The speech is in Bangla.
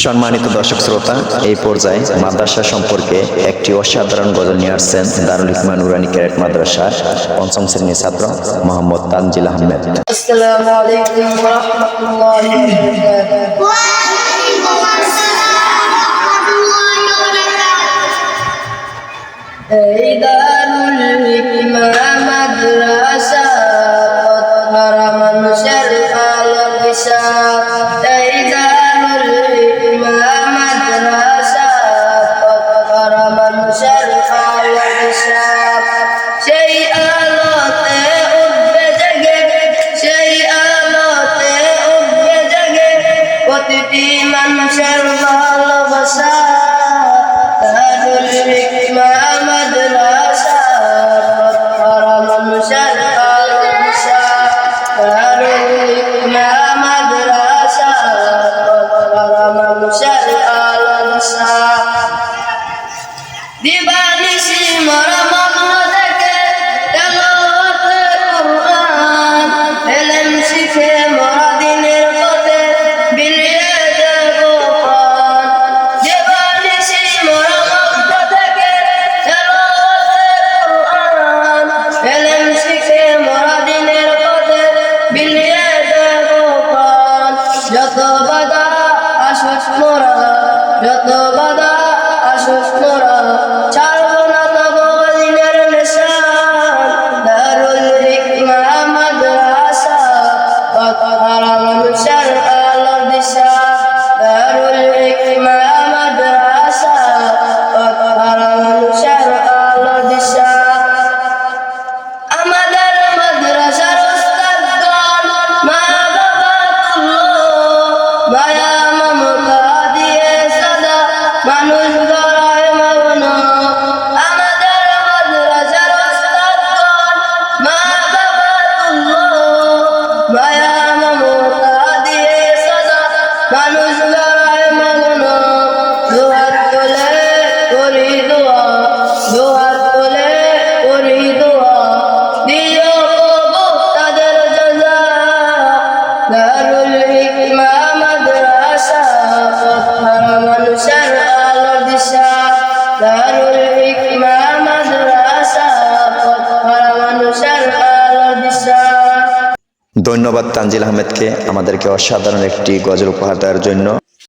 সম্মানিত দর্শক শ্রোতা, এই পর্যায়ে মাদ্রাসা সম্পর্কে একটি অসাধারণ গজল নিয়ে আসছেন দারুল হিকমা নুরানী ক্যাডেট মাদ্রাসার পঞ্চম শ্রেণীর ছাত্র মোহাম্মদ তানজিল আহমেদ। আসসালামু আলাইকুম ওয়া রাহমাতুল্লাহি ওয়া বারাকাতুহু। ওয়া আলাইকুম আসসালাম ওয়া রাহমাতুল্লাহি ওয়া বারাকাতুহু। এই দারুল হিকমা মাদ্রাসা পথহারা মানুষের আলো দিশা। এই দারুল হিকমা মাদ্রাসা পথহারা মানুষের আলো দিশা। সেই আলোতে উঠবে জেগে, সেই আলোতে উঠবে জেগে প্রতিটি মানুষের ভালোবাসা। দারুল হিকমা মাদ্রাসা পথহারা মানুষের আলো দিশা। দারুল হিকমা মাদ্রাসা পথহারা মানুষের আলো দিশা। দিবানিশি মরা মগ্ন থেকে তেলাওয়াতে কুরআন, ইলম শিখে মরা দিনের পথে বিলিয়ে দেব প্রাণ। দিবানিশি মরা মগ্ন থেকে তেলাওয়াতে কুরআন, ইলম শিখে মরা দিনের পথে বিলিয়ে দেব প্রাণ। যত বাধা আসুক মোরা, যত বাধা আসুক মোরা, ছাড়বো না তব দিনের নিশান। দারুল হিকমা মাদ্রাসা পথহারা মানুষের আলো দিশা। দারুল হিকমা মাদ্রাসা পথহারা মানুষের আলো দিশা। আমাদের মাদ্রাসার উস্তাদগণ মা বাবাতুল্লাহ, মায়া মমতা দিয়ে সদা মানুষ গড়ায় মগ্ন। আমাদের মাদ্রাসার উস্তাদগণ মা বাবাতুল্লাহ, মায়া মমতা দিয়ে সদা মানুষ গড়ায় মগ্ন। দুহাত তুলে করি দোয়া, দুহাত তুলে করি দোয়া, দিও কবুল তাদের জাযা। দারুল হিকমা মাদ্রাসা পথহারা মানুষের আলো দিশা। দারুল হিকমা মাদ্রাসা পথহারা মানুষের আলো দিশা। ধন্যবাদ তানজিল আহমেদকে আমাদেরকে অসাধারণ একটি গজল উপহার দেওয়ার জন্য।